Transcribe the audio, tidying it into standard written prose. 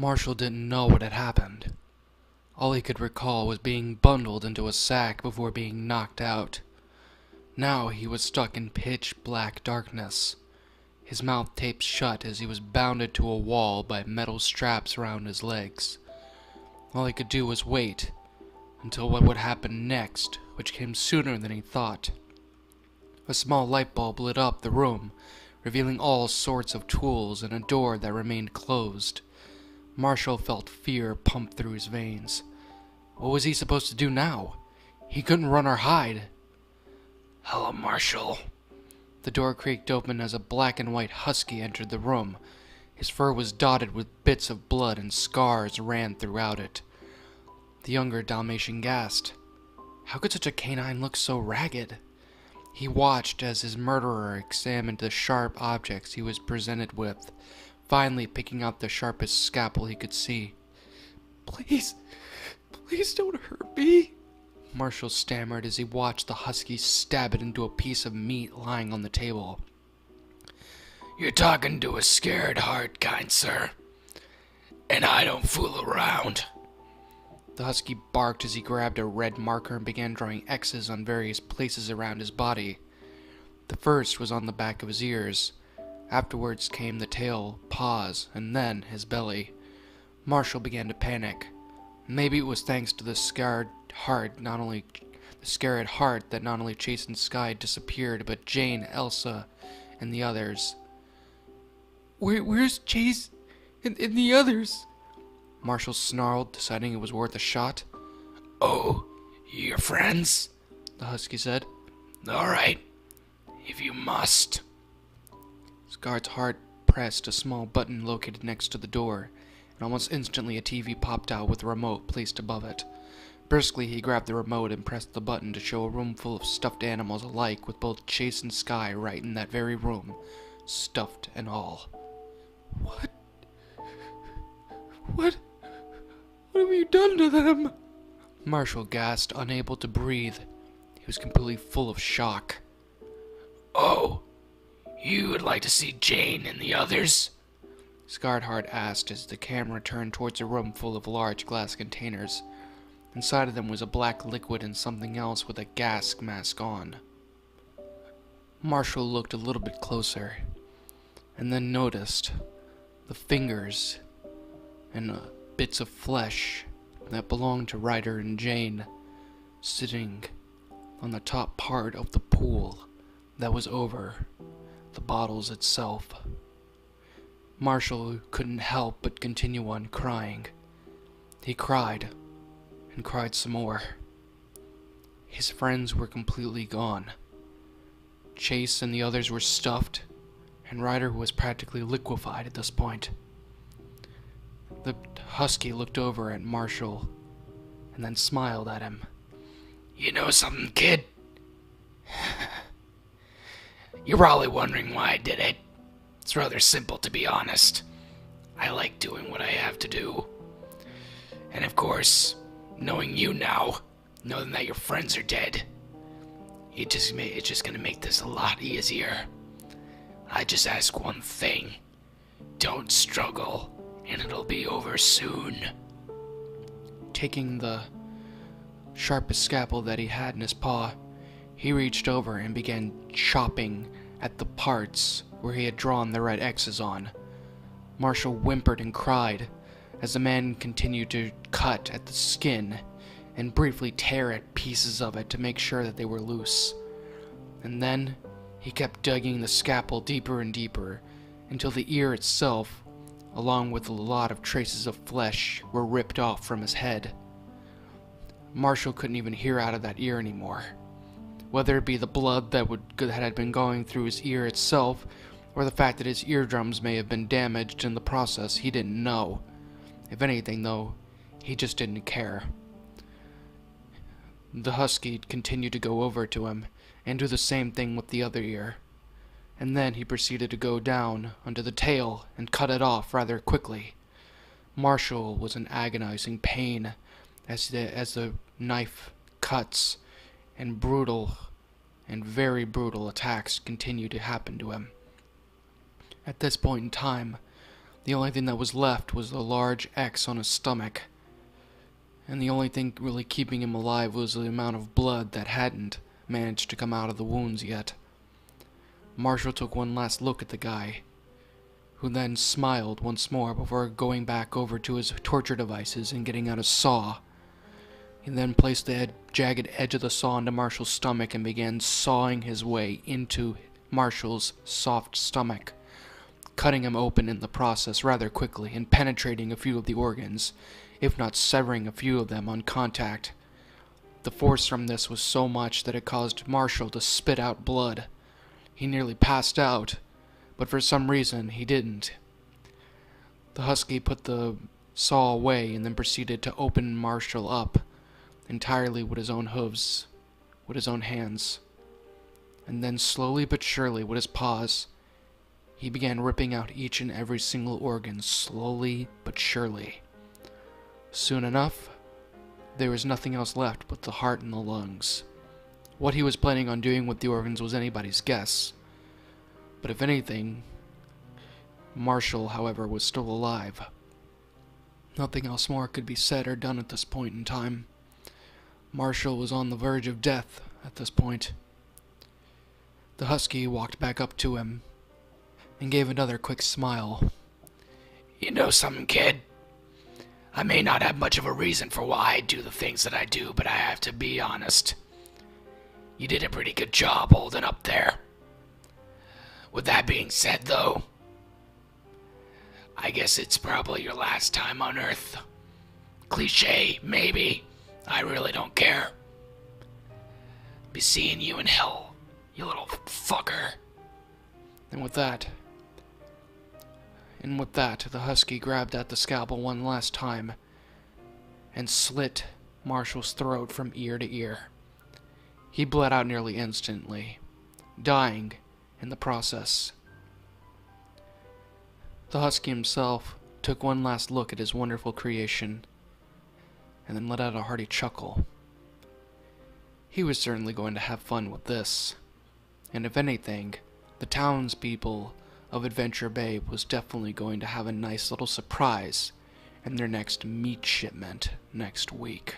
Marshall didn't know what had happened. All he could recall was being bundled into a sack before being knocked out. Now he was stuck in pitch-black darkness, his mouth taped shut as he was bounded to a wall by metal straps around his legs. All he could do was wait until what would happen next, which came sooner than he thought. A small light bulb lit up the room, revealing all sorts of tools and a door that remained closed. Marshall felt fear pump through his veins. What was he supposed to do now? He couldn't run or hide. "Hello, Marshall." The door creaked open as a black and white husky entered the room. His fur was dotted with bits of blood and scars ran throughout it. The younger Dalmatian gasped. How could such a canine look so ragged? He watched as his murderer examined the sharp objects he was presented with, finally picking out the sharpest scalpel he could see. Please don't hurt me," Marshall stammered as he watched the husky stab it into a piece of meat lying on the table. "You're talking to a scared heart, kind sir, and I don't fool around." The husky barked as he grabbed a red marker and began drawing X's on various places around his body. The first was on the back of his ears. Afterwards came the tail, paws, and then his belly. Marshall began to panic. Maybe it was thanks to the scared heart that not only Chase and Sky disappeared, but Jane, Elsa, and the others. Where's Chase and the others?" Marshall snarled, deciding it was worth a shot. "Oh, your friends?" the husky said. "All right, if you must." Scar's heart pressed a small button located next to the door, and almost instantly a TV popped out with a remote placed above it. Briskly, he grabbed the remote and pressed the button to show a room full of stuffed animals alike, with both Chase and Sky right in that very room, stuffed and all. What have you done to them?" Marshall gasped, unable to breathe. He was completely full of shock. "Oh, you would like to see Jane and the others?" Scarheart asked as the camera turned towards a room full of large glass containers. Inside of them was a black liquid and something else with a gas mask on. Marshall looked a little bit closer, and then noticed the fingers and bits of flesh that belonged to Ryder and Jane sitting on the top part of the pool that was over the bottles itself. Marshall couldn't help but continue on crying. He cried, and cried some more. His friends were completely gone. Chase and the others were stuffed, and Ryder was practically liquefied at this point. The husky looked over at Marshall, and then smiled at him. "You know something, kid? You're probably wondering why I did it. It's rather simple, to be honest. I like doing what I have to do. And of course, knowing you now, knowing that your friends are dead, it's just gonna make this a lot easier. I just ask one thing. Don't struggle, and it'll be over soon." Taking the sharpest scalpel that he had in his paw, he reached over and began chopping at the parts where he had drawn the red X's on. Marshall whimpered and cried as the man continued to cut at the skin and briefly tear at pieces of it to make sure that they were loose. And then he kept digging the scalpel deeper and deeper until the ear itself, along with a lot of traces of flesh, were ripped off from his head. Marshall couldn't even hear out of that ear anymore. Whether it be the blood that had been going through his ear itself, or the fact that his eardrums may have been damaged in the process, he didn't know. If anything, though, he just didn't care. The husky continued to go over to him and do the same thing with the other ear. And then he proceeded to go down onto the tail and cut it off rather quickly. Marshall was in agonizing pain as the knife cuts, and brutal and very brutal attacks continued to happen to him. At this point in time, The only thing that was left was a large X on his stomach, and the only thing really keeping him alive was the amount of blood that hadn't managed to come out of the wounds yet. Marshall took one last look at the guy, who then smiled once more before going back over to his torture devices and getting out a saw. He then placed the jagged edge of the saw into Marshall's stomach and began sawing his way into Marshall's soft stomach, cutting him open in the process rather quickly and penetrating a few of the organs, if not severing a few of them on contact. The force from this was so much that it caused Marshall to spit out blood. He nearly passed out, but for some reason he didn't. The husky put the saw away and then proceeded to open Marshall up entirely with his own hooves, with his own hands. And then slowly but surely with his paws, he began ripping out each and every single organ, slowly but surely. Soon enough, there was nothing else left but the heart and the lungs. What he was planning on doing with the organs was anybody's guess. But if anything, Marshall, however, was still alive. Nothing else more could be said or done at this point in time. Marshall was on the verge of death at this point. The husky walked back up to him and gave another quick smile. You know something, kid? I may not have much of a reason for why I do the things that I do, but I have to be honest. You did a pretty good job holding up there. With that being said, though, I guess it's probably your last time on Earth. Cliché, maybe. I really don't care. Be seeing you in hell, you little fucker. And with that, the husky grabbed at the scalpel one last time and slit Marshall's throat from ear to ear. He bled out nearly instantly, dying in the process. The husky himself took one last look at his wonderful creation and then let out a hearty chuckle. He was certainly going to have fun with this, and if anything, the townspeople of Adventure Bay was definitely going to have a nice little surprise in their next meat shipment next week.